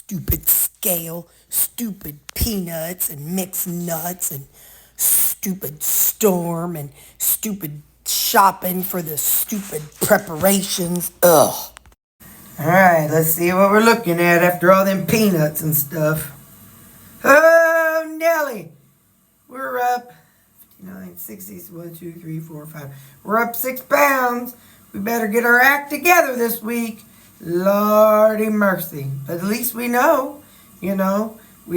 stupid scale, stupid peanuts and mixed nuts and stupid storm and stupid shopping for the stupid preparations. Ugh. Alright, let's see what we're looking at after all them peanuts and stuff. Oh, Nelly! We're up 59, 60, 1, 2, 3, 4, 5. We're up 6 pounds. We better get our act together this week. Lordy mercy. But at least we know, we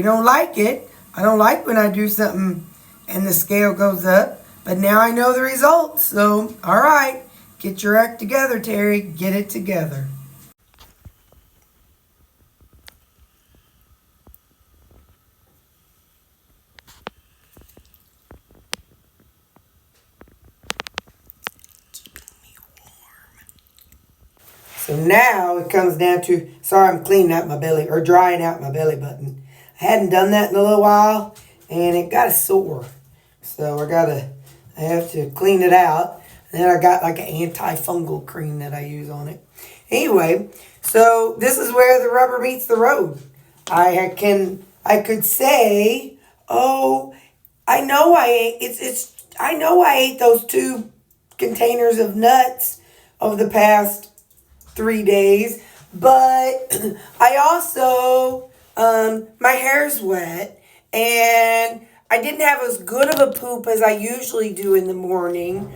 don't like it. I don't like when I do something and the scale goes up. But now I know the results. So, all right. Get your act together, Terri. Get it together. So now it comes down to, sorry, I'm cleaning out my belly, or drying out my belly button. I hadn't done that in a little while, and it got sore. So I have to clean it out. And then I got like an antifungal cream that I use on it. Anyway, so this is where the rubber meets the road. I could say, oh, I know I ate those 2 containers of nuts over the past 3 days, but I also, my hair's wet, and I didn't have as good of a poop as I usually do in the morning,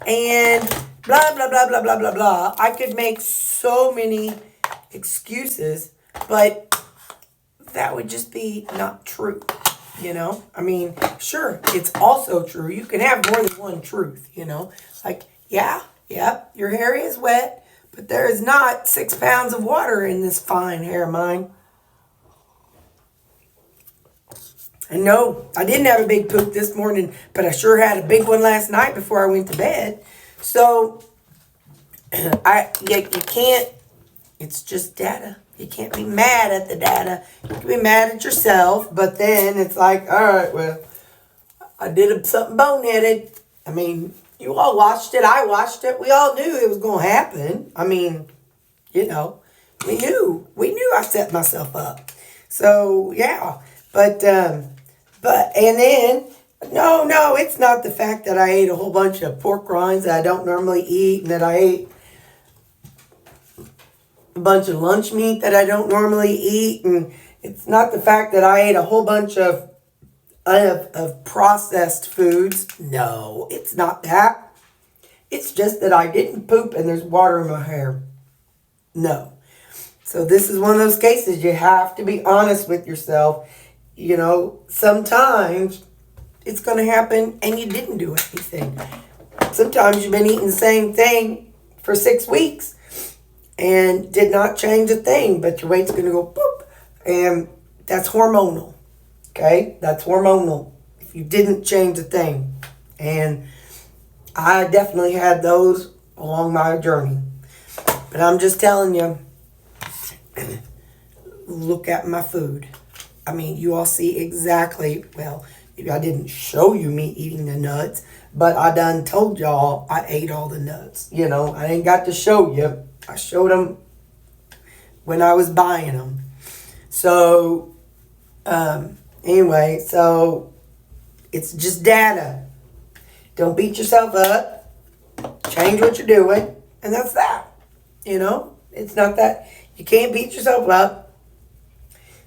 and blah, blah, blah, blah, blah, blah, blah. I could make so many excuses, but that would just be not true, I mean, sure, it's also true. You can have more than one truth, Like, yeah, your hair is wet, but there is not 6 pounds of water in this fine hair of mine. And no, I didn't have a big poop this morning, but I sure had a big one last night before I went to bed. So, you can't, it's just data. You can't be mad at the data. You can be mad at yourself, but then it's like, all right, well, I did something boneheaded. I mean, you all watched it. I watched it. We all knew it was going to happen. I mean, we knew I set myself up. So, yeah. But, and then, no, it's not the fact that I ate a whole bunch of pork rinds that I don't normally eat and that I ate a bunch of lunch meat that I don't normally eat. And it's not the fact that I ate a whole bunch of processed foods. No, it's not that. It's just that I didn't poop and there's water in my hair. No. So this is one of those cases you have to be honest with yourself. Sometimes it's going to happen and you didn't do anything. Sometimes you've been eating the same thing for 6 weeks and did not change a thing, but your weight's going to go boop. And that's hormonal. Okay, that's hormonal. If you didn't change a thing. And I definitely had those along my journey. But I'm just telling you, look at my food. I mean, you all see exactly, well, I didn't show you me eating the nuts, but I done told y'all I ate all the nuts. I ain't got to show you. I showed them when I was buying them. So, anyway, so it's just data. Don't beat yourself up. Change what you're doing. And that's that. It's not that. You can't beat yourself up.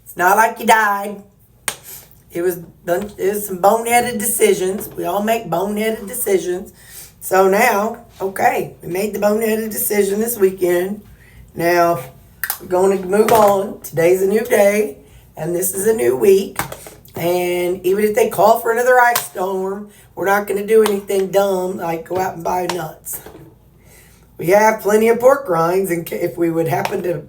It's not like you died. It was some boneheaded decisions. We all make boneheaded decisions. So now, okay, we made the boneheaded decision this weekend. Now, we're going to move on. Today's a new day. And this is a new week. And even if they call for another ice storm, we're not going to do anything dumb like go out and buy nuts. We have plenty of pork rinds and if we would happen to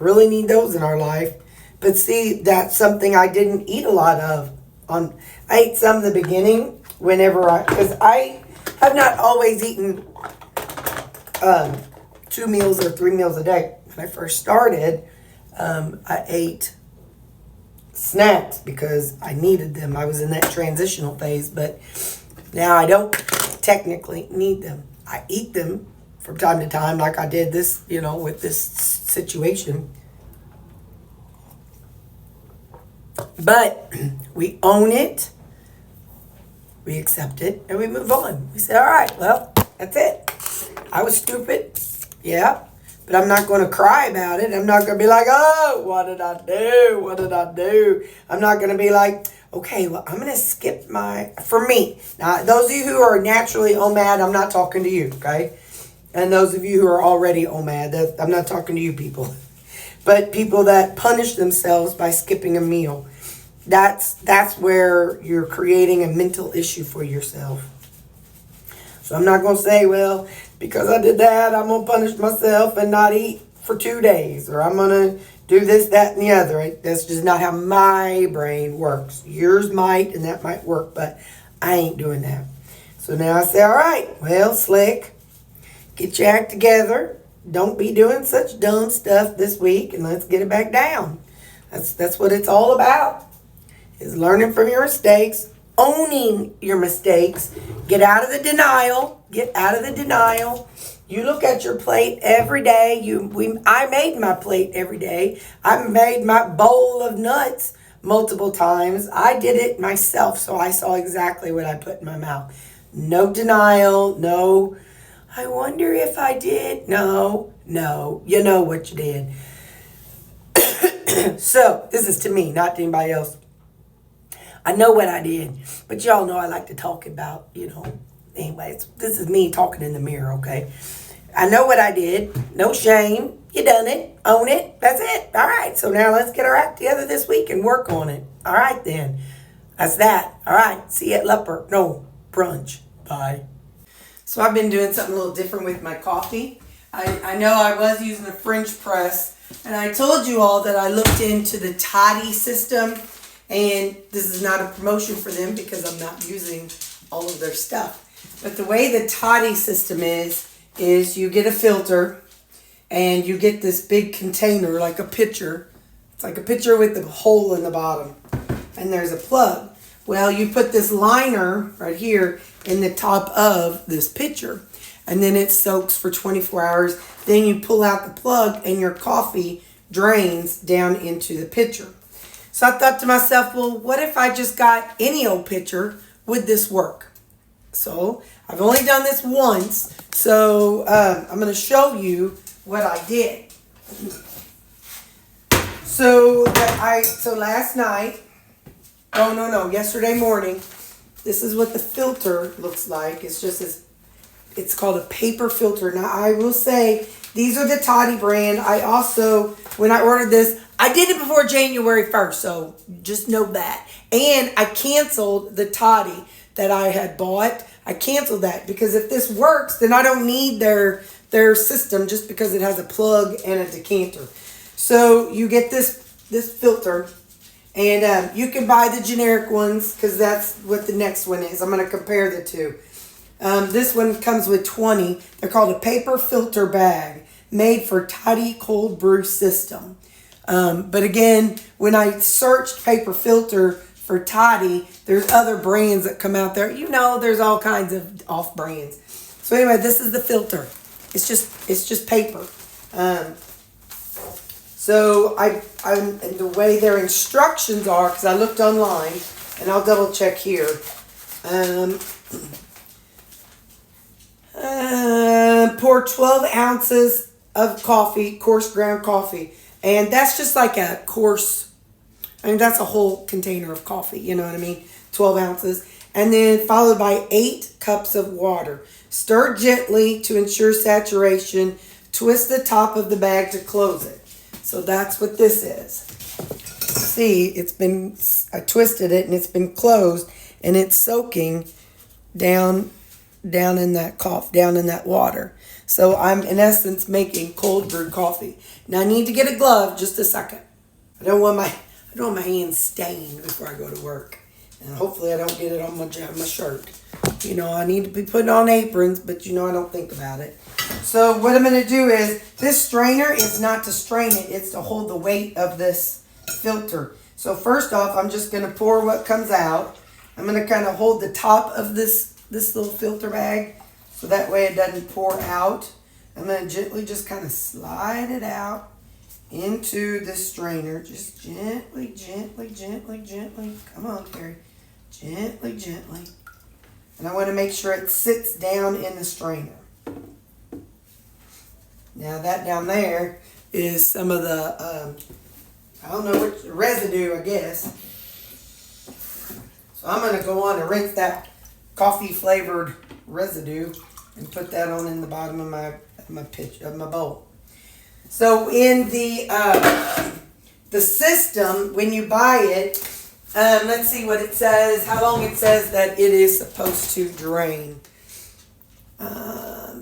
really need those in our life. But see, that's something I didn't eat a lot of. I ate some in the beginning because I have not always eaten 2 meals or 3 meals a day. When I first started, I ate snacks because I needed them. I was in that transitional phase, but now I don't technically need them. I eat them from time to time like I did this, with this situation. But we own it, we accept it, and we move on. We say, all right, well, that's it. I was stupid, yeah, but I'm not going to cry about it. I'm not going to be like, oh, what did I do? What did I do? I'm not going to be like, okay, well, I'm going to skip for me. Now, those of you who are naturally OMAD, I'm not talking to you, okay? And those of you who are already OMAD, I'm not talking to you people. But people that punish themselves by skipping a meal, that's where you're creating a mental issue for yourself. So I'm not going to say, well, because I did that, I'm going to punish myself and not eat for 2 days. Or I'm going to do this, that, and the other. Right? That's just not how my brain works. Yours might, and that might work, but I ain't doing that. So now I say, all right, well, Slick, get your act together. Don't be doing such dumb stuff this week, and let's get it back down. That's what it's all about, is learning from your mistakes, owning your mistakes. Get out of the denial. Get out of the denial. You look at your plate every day. I made my plate every day. I made my bowl of nuts multiple times. I did it myself, so I saw exactly what I put in my mouth. No denial. No, I wonder if I did. No. You know what you did. So, this is to me, not to anybody else. I know what I did, but y'all know I like to talk about, anyways, this is me talking in the mirror, okay? I know what I did. No shame. You done it. Own it. That's it. All right. So now let's get our act together this week and work on it. All right, then. That's that. All right. See you at brunch. Bye. So I've been doing something a little different with my coffee. I know I was using a French press, and I told you all that I looked into the toddy system, and this is not a promotion for them because I'm not using all of their stuff. But the way the toddy system is you get a filter, and you get this big container like a pitcher. It's like a pitcher with a hole in the bottom, and there's a plug. Well, you put this liner right here in the top of this pitcher, and then it soaks for 24 hours. Then you pull out the plug, and your coffee drains down into the pitcher. So I thought to myself, well, what if I just got any old pitcher? Would this work? So I've only done this once, so I'm going to show you what I did. So last night, yesterday morning, this is what the filter looks like. It's called a paper filter. Now, I will say, these are the Toddy brand. I also, when I ordered this, I did it before January 1st, so just know that. And I canceled the Toddy that I had bought. I canceled that because if this works, then I don't need their system just because it has a plug and a decanter. So you get this filter, and you can buy the generic ones because that's what the next one is. I'm going to compare the two. This one comes with 20. They're called a paper filter bag made for Toddy cold brew system. But again, when I searched paper filter for Toddy, there's other brands that come out there. There's all kinds of off brands. So anyway, this is the filter. It's just paper. So and the way their instructions are, because I looked online, and I'll double check here. Pour 12 ounces of coffee, coarse ground coffee. And that's just like a coarse, that's a whole container of coffee, you know what I mean? 12 ounces. And then followed by 8 cups of water. Stir gently to ensure saturation. Twist the top of the bag to close it. So that's what this is. See, I twisted it and it's been closed, and it's soaking down in that water. So I'm in essence making cold brewed coffee. Now I need to get a glove. Just a second. I don't want my hands stained before I go to work, and hopefully I don't get it on my shirt. I need to be putting on aprons, but I don't think about it. So what I'm going to do is, this strainer is not to strain it, it's to hold the weight of this filter. So first off, I'm just going to pour what comes out. I'm going to kind of hold the top of this little filter bag, so that way it doesn't pour out. I'm going to gently just kind of slide it out into the strainer. Just gently, gently, gently, gently. Come on, Terri. Gently, gently. And I want to make sure it sits down in the strainer. Now that down there is some of the, I don't know what residue, I guess. So I'm going to go on and rinse that coffee flavored residue and put that on in the bottom of my bowl. So in the system, when you buy it, let's see what it says, how long it says that it is supposed to drain.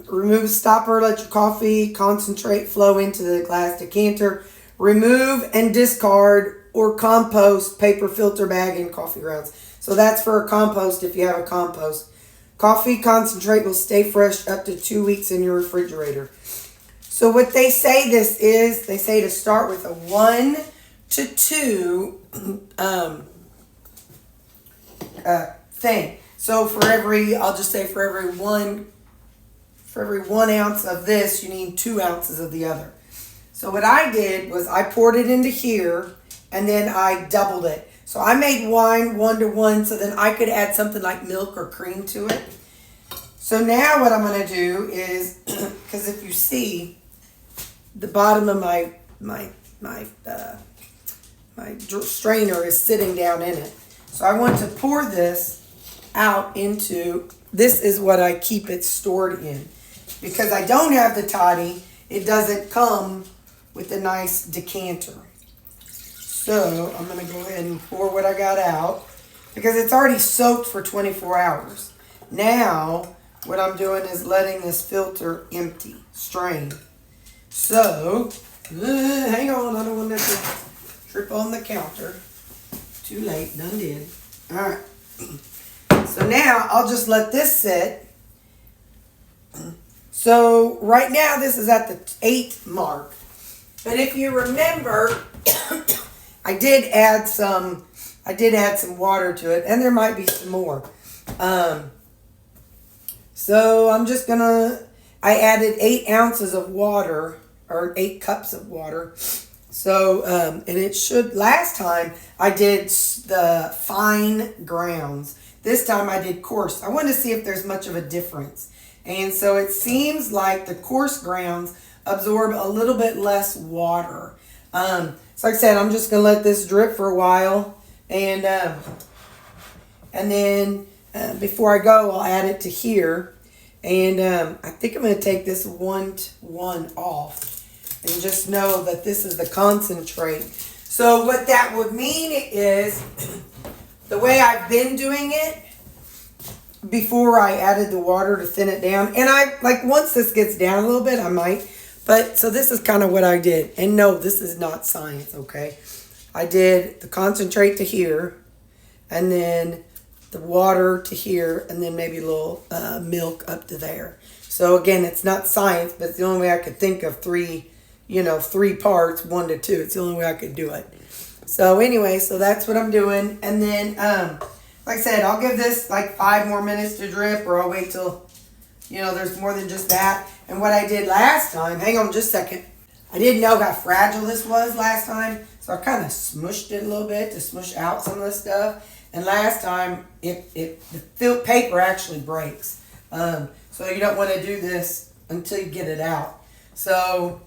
Remove stopper, let your coffee concentrate flow into the glass decanter. Remove and discard or compost paper filter bag and coffee grounds. So that's for a compost if you have a compost. Coffee concentrate will stay fresh up to 2 weeks in your refrigerator. So what they say this is, they say to start with a 1 to 2 thing. So for every, I'll just say for every 1 ounce of this, you need 2 ounces of the other. So what I did was I poured it into here and then I doubled it. So I made wine 1 to 1 so then I could add something like milk or cream to it. So now what I'm going to do is, because if you see, the bottom of my strainer is sitting down in it. So I want to pour this out into, this is what I keep it stored in. Because I don't have the toddy, it doesn't come with a nice decanter. So I'm going to go ahead and pour what I got out because it's already soaked for 24 hours. Now, what I'm doing is letting this filter empty, strain. So, hang on, I don't want that to trip on the counter. Too late, done did. All right. So now I'll just let this sit. So right now this is at the 8 mark. But if you remember, I did add some water to it, and there might be some more. So I'm just I added 8 ounces of water, or 8 cups of water. So, and it should, last time I did the fine grounds. This time I did coarse. I wanted to see if there's much of a difference. And so it seems like the coarse grounds absorb a little bit less water. So like I said, I'm just going to let this drip for a while. And then before I go, I'll add it to here. And I think I'm going to take this 1 to 1 off. And just know that this is the concentrate. So what that would mean is, the way I've been doing it, before I added the water to thin it down. And I, like, once this gets down a little bit, I might. But, so this is kind of what I did. And no, this is not science, okay? I did the concentrate to here. And then the water to here. And then maybe a little milk up to there. So, again, it's not science. But it's the only way I could think of 3 parts, 1 to 2. It's the only way I could do it. So, anyway, so that's what I'm doing. And then, like I said, I'll give this like 5 more minutes to drip, or I'll wait till, there's more than just that. And what I did last time, hang on just a second. I didn't know how fragile this was last time, so I kind of smushed it a little bit to smush out some of the stuff. And last time, the paper actually breaks. So you don't want to do this until you get it out. So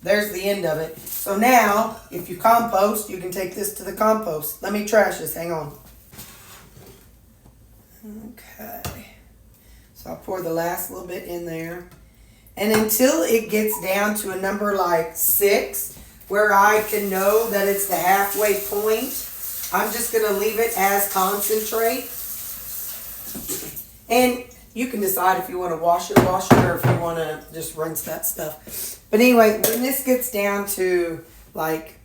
there's the end of it. So now, if you compost, you can take this to the compost. Let me trash this, hang on. Okay, so I'll pour the last little bit in there. And until it gets down to a number like 6, where I can know that it's the halfway point, I'm just going to leave it as concentrate. And you can decide if you want to wash it, or if you want to just rinse that stuff. But anyway, when this gets down to like,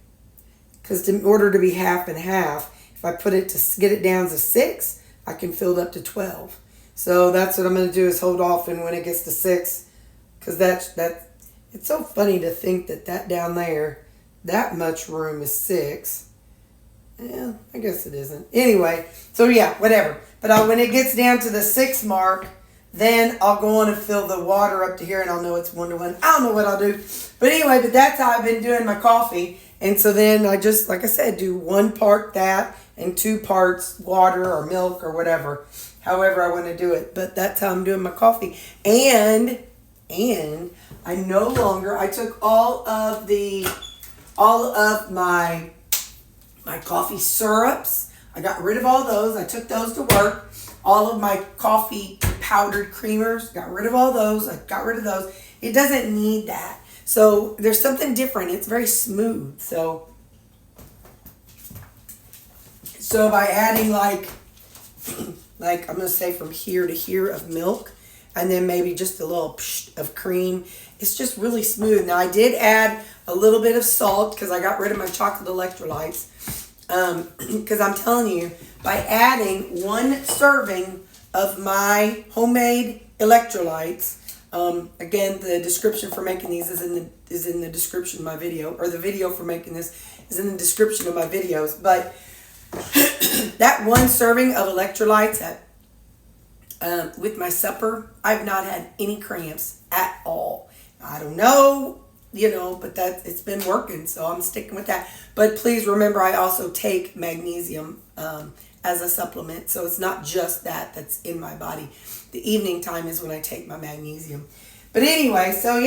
because in order to be half and half, if I put it to get it down to 6, I can fill it up to 12. So that's what I'm going to do, is hold off, and when it gets to 6, because it's so funny to think that down there, that much room is 6. Yeah, I guess it isn't. Anyway, so yeah, whatever. But when it gets down to the 6 mark, then I'll go on and fill the water up to here, and I'll know it's 1-to-1. I don't know what I'll do. But anyway, but that's how I've been doing my coffee. And so then I just, like I said, do 1 part that and 2 parts water or milk or whatever. However I want to do it. But that's how I'm doing my coffee. And I no longer, I took all of my coffee syrups. I got rid of all those. I took those to work. All of my coffee powdered creamers, got rid of all those. I got rid of those. It doesn't need that. So there's something different. It's very smooth. So by adding like I'm going to say from here to here of milk, and then maybe just a little psh of cream, it's just really smooth. Now I did add a little bit of salt because I got rid of my chocolate electrolytes. Because I'm telling you, by adding 1 serving of my homemade electrolytes, again, the description for making these is in the description of my video, or the video for making this is in the description of my videos. But that 1 serving of electrolytes with my supper, I've not had any cramps at all. I don't know, but it's been working, so I'm sticking with that. But please remember, I also take magnesium as a supplement, so it's not just that's in my body. The evening time is when I take my magnesium. But anyway, so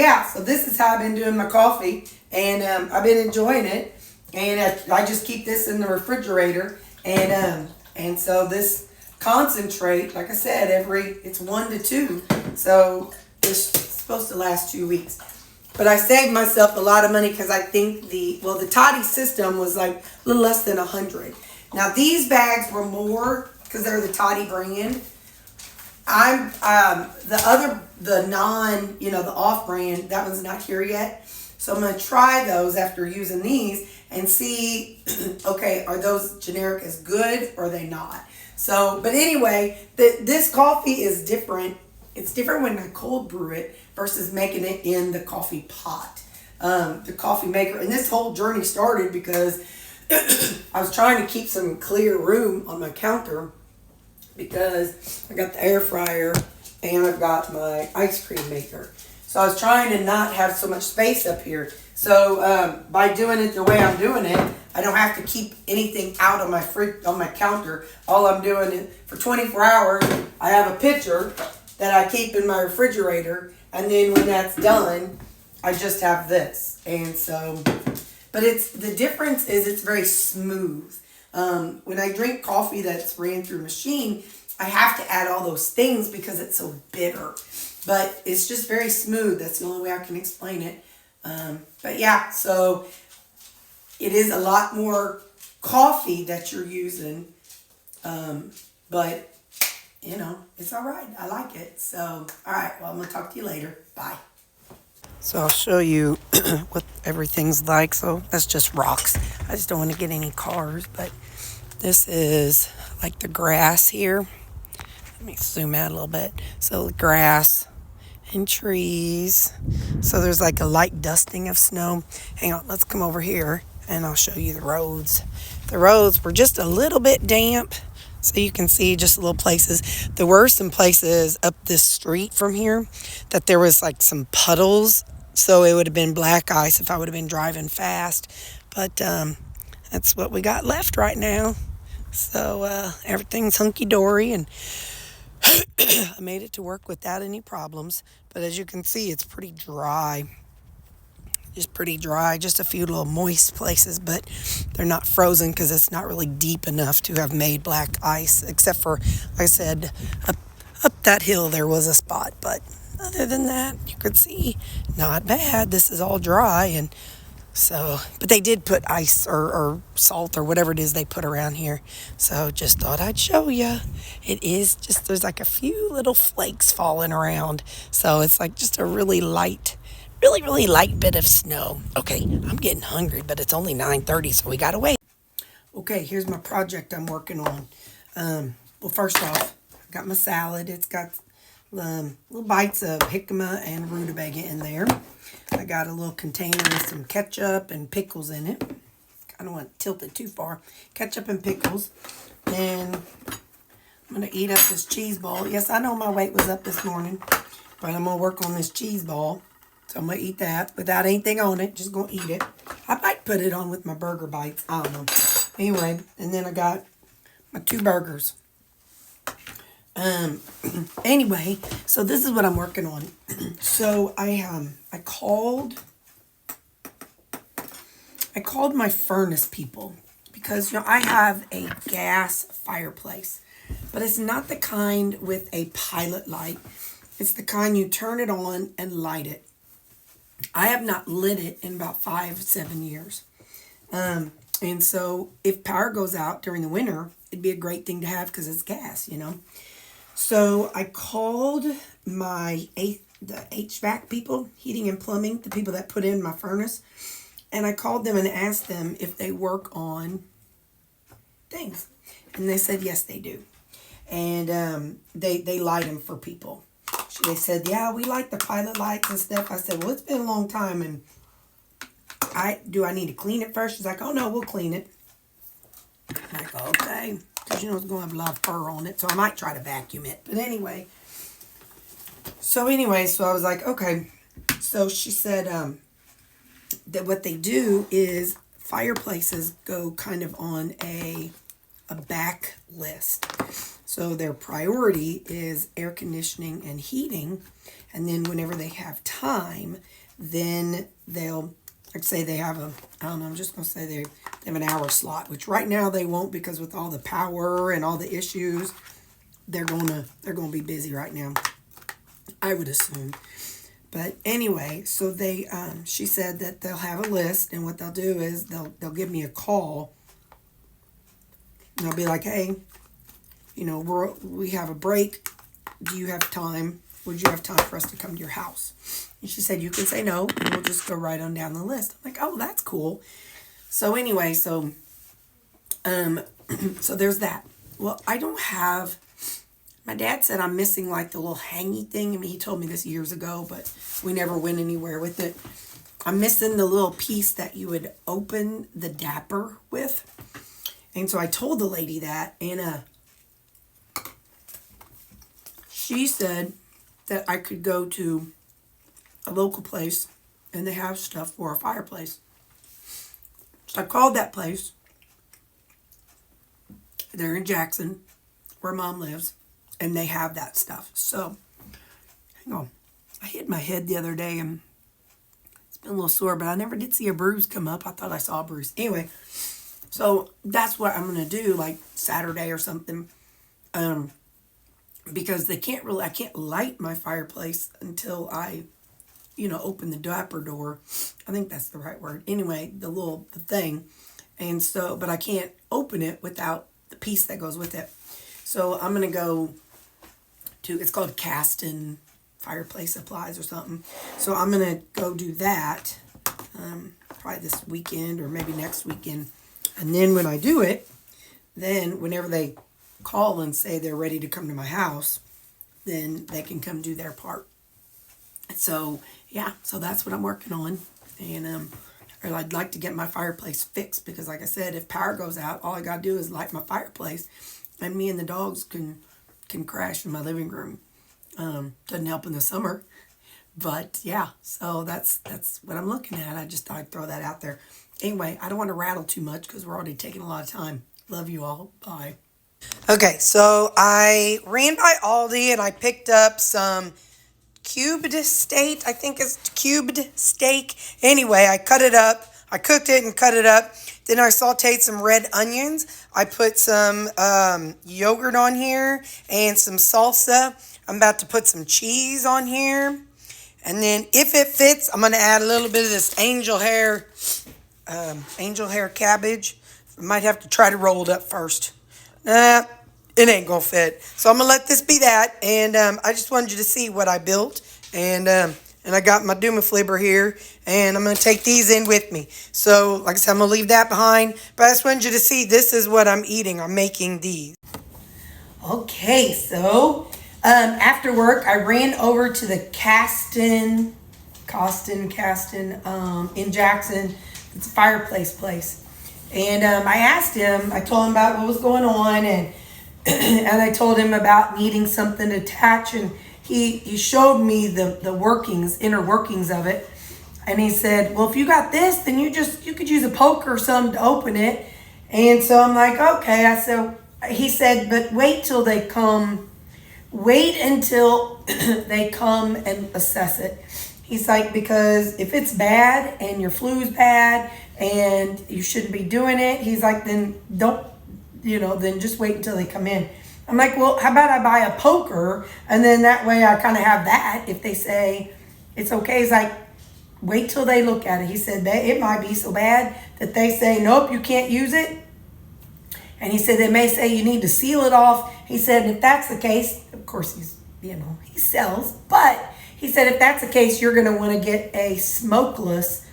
this is how I've been doing my coffee, and I've been enjoying it. And I just keep this in the refrigerator, and so this concentrate, like I said, it's 1 to 2, so it's supposed to last 2 weeks. But I saved myself a lot of money because I think the toddy system was like a little less than $100. Now these bags were more because they're the toddy brand. I'm the off brand, that one's not here yet. So I'm going to try those after using these and see, okay, are those generic as good or are they not? So, but anyway, this coffee is different. It's different when I cold brew it versus making it in the coffee pot, the coffee maker. And this whole journey started because I was trying to keep some clear room on my counter because I got the air fryer and I've got my ice cream maker. So I was trying to not have so much space up here. So by doing it the way I'm doing it, I don't have to keep anything out on my counter. All I'm doing is for 24 hours, I have a pitcher that I keep in my refrigerator, and then when that's done, I just have this. And so, but the difference is it's very smooth. When I drink coffee that's ran through a machine, I have to add all those things because it's so bitter. But it's just very smooth. That's the only way I can explain it. But yeah, so it is a lot more coffee that you're using. But it's all right. I like it. So, all right. Well, I'm going to talk to you later. Bye. So I'll show you what everything's like. So that's just rocks. I just don't want to get any cars. But this is like the grass here. Let me zoom out a little bit. So the grass and trees. So there's like a light dusting of snow. Hang on. Let's come over here and I'll show you the roads. The roads were just a little bit damp. So you can see just little places. There were some places up this street from here that there was like some puddles. So it would have been black ice if I would have been driving fast. But that's what we got left right now. So everything's hunky-dory, and I made it to work without any problems. But as you can see, it's pretty dry. Just pretty dry, just a few little moist places, but they're not frozen because it's not really deep enough to have made black ice, except for, like I said, up that hill there was a spot. But other than that, you could see, not bad. This is all dry, and so, but they did put ice or salt or whatever it is they put around here. So just thought I'd show you. It is just, there's like a few little flakes falling around. So it's like just a really light bit of snow. Okay, I'm getting hungry, but it's only 9:30, so we gotta wait. Okay, here's my project I'm working on. Well, first off, I got my salad. It's got little bites of jicama and rutabaga in there. I got a little container with some ketchup and pickles in it. I don't want to tilt it too far. Ketchup and pickles. And I'm going to eat up this cheese ball. Yes, I know my weight was up this morning, but I'm going to work on this cheese ball. So I'm going to eat that without anything on it. Just going to eat it. I might put it on with my burger bites. I don't know. Anyway, and then I got my 2 burgers. Anyway, so this is what I'm working on. So I called my furnace people because, I have a gas fireplace, but it's not the kind with a pilot light. It's the kind you turn it on and light it. I have not lit it in about 5-7 years. And so if power goes out during the winter, it'd be a great thing to have because it's gas, So I called the HVAC people, heating and plumbing, the people that put in my furnace. And I called them and asked them if they work on things. And they said, yes, they do. And they light them for people. They said, yeah, we like the pilot lights and stuff. I said, well, it's been a long time. And do I need to clean it first? She's like, oh, no, we'll clean it. I'm like, okay. Because, it's going to have a lot of fur on it. So I might try to vacuum it. But anyway. So I was like, okay. So she said that what they do is fireplaces go kind of on a back list. So their priority is air conditioning and heating. And then whenever they have time, then they'll, like say they have I'm just going to say they have an hour slot, which right now they won't because with all the power and all the issues, they're going to be busy right now, I would assume. But anyway, so she said that they'll have a list, and what they'll do is they'll give me a call, and they'll be like, hey, we have a break. Do you have time? Would you have time for us to come to your house? And she said, you can say no, and we'll just go right on down the list. I'm like, oh, that's cool. So anyway, so there's that. Well, I don't have, my dad said I'm missing like the little hangy thing. I mean, he told me this years ago, but we never went anywhere with it. I'm missing the little piece that you would open the dapper with. And so I told the lady that, and she said that I could go to a local place and they have stuff for a fireplace. So I called that place. They're in Jackson, where Mom lives, and they have that stuff. So, hang on. I hit my head the other day and it's been a little sore, but I never did see a bruise come up. I thought I saw a bruise. Anyway, so that's what I'm going to do, like Saturday or something. Because I can't light my fireplace until I, open the dapper door. I think that's the right word. Anyway, the thing. And so, but I can't open it without the piece that goes with it. So I'm going to go to, it's called Caston Fireplace Supplies or something. So I'm going to go do that probably this weekend or maybe next weekend. And then when I do it, then whenever they call and say they're ready to come to my house, then they can come do their part. So yeah, so that's what I'm working on. And or I'd like to get my fireplace fixed because like I said, if power goes out, all I gotta do is light my fireplace and me and the dogs can crash in my living room. Doesn't help in the summer, but yeah, so that's what I'm looking at. I just thought I'd throw that out there. Anyway, I don't want to rattle too much because we're already taking a lot of time. Love you all. Bye. Okay, so I ran by Aldi and I picked up some cubed steak. I think it's cubed steak. Anyway, I cut it up. I cooked it and cut it up. Then I sauteed some red onions. I put some yogurt on here and some salsa. I'm about to put some cheese on here. And then if it fits, I'm going to add a little bit of this angel hair cabbage. I might have to try to roll it up first. Nah, it ain't going to fit. So I'm going to let this be that. And I just wanted you to see what I built. And I got my Duma Flibber here. And I'm going to take these in with me. So, like I said, I'm going to leave that behind. But I just wanted you to see this is what I'm eating. I'm making these. Okay, so after work, I ran over to the Caston in Jackson. It's a fireplace place. And I asked him, I told him about what was going on. And and I told him about needing something to attach, and he showed me the workings, inner workings of it. And he said, well, if you got this, then you could use a poker or something to open it. And so I'm like, okay. He said, but wait till they come. Wait until they come and assess it. He's like, because if it's bad and your flu's bad and you shouldn't be doing it, he's like, then don't, then just wait until they come in. I'm like, well, how about I buy a poker, and then that way I kind of have that if they say it's okay. He's like, wait till they look at it. He said that it might be so bad that they say, nope, you can't use it. And he said they may say you need to seal it off. He said if that's the case, of course he sells, but he said if that's the case, you're going to want to get a smokeless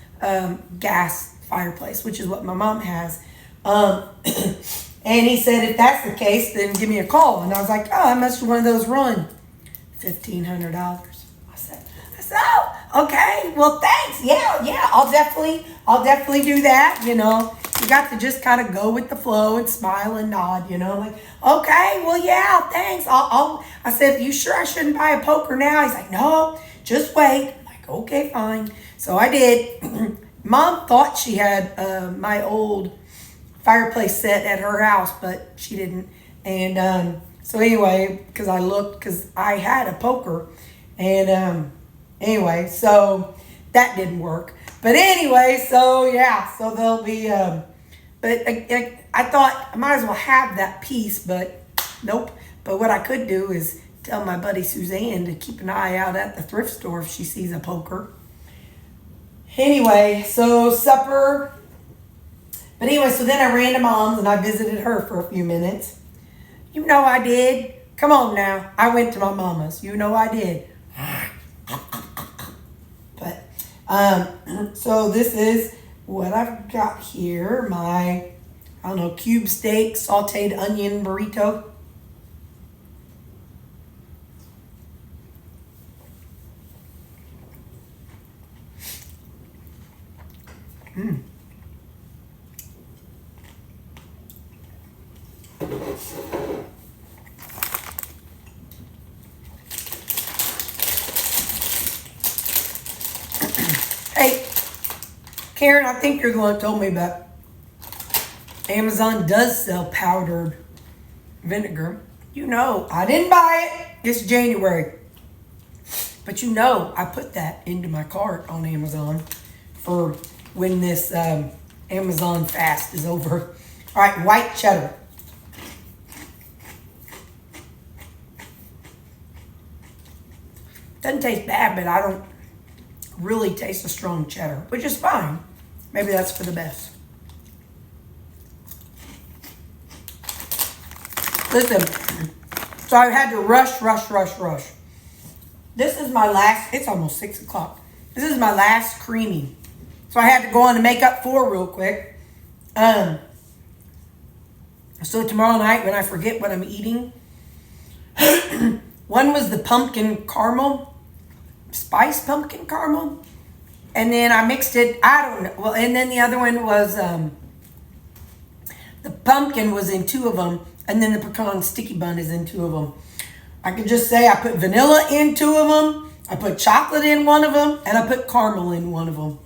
gas fireplace, which is what my mom has. And he said if that's the case, then give me a call. And I was like, oh, how much one of those run? $1,500. I said, oh, okay, well, thanks. Yeah, I'll definitely do that. You got to just kind of go with the flow and smile and nod. Like, okay, well, yeah, thanks. I said, you sure I shouldn't buy a poker now? He's like, no, just wait. I'm like, okay, fine. So I did. Mom thought she had my old fireplace set at her house, but she didn't. And so anyway, because I had a poker, and anyway, so that didn't work. But anyway, so yeah, so there'll be, but I thought I might as well have that piece, but nope. But what I could do is tell my buddy Suzanne to keep an eye out at the thrift store if she sees a poker. Anyway, so supper. But anyway, so then I ran to Mom's and I visited her for a few minutes. I did. Come on now. I went to my mama's. I did. But, so this is what I've got here. My, cube steak, sauteed onion burrito. Hey, Karen, I think you're the one who told me, but Amazon does sell powdered vinegar. I didn't buy it. It's January. But I put that into my cart on Amazon for when this Amazon fast is over. All right, white cheddar. Doesn't taste bad, but I don't really taste a strong cheddar, which is fine. Maybe that's for the best. Listen, so I had to rush. This is my last, it's almost 6 o'clock. This is my last creamy. So I had to go on and make up 4 real quick. So tomorrow night when I forget what I'm eating, one was the pumpkin caramel, spice pumpkin caramel. And then I mixed it, I don't know. Well, and then the other one was, the pumpkin was in 2 of them. And then the pecan sticky bun is in 2 of them. I could just say I put vanilla in 2 of them. I put chocolate in 1 of them. And I put caramel in 1 of them.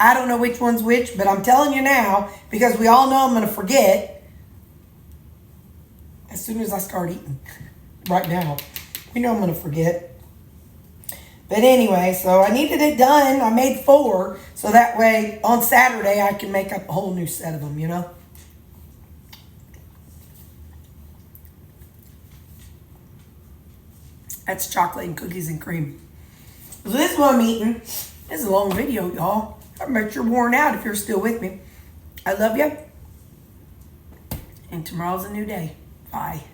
I don't know which one's which, but I'm telling you now, because we all know I'm going to forget as soon as I start eating. Right now. I'm going to forget. But anyway, so I needed it done. I made 4. So that way, on Saturday, I can make up a whole new set of them, That's chocolate and cookies and cream. So this is what I'm eating. This is a long video, y'all. I bet you're worn out if you're still with me. I love you. And tomorrow's a new day. Bye.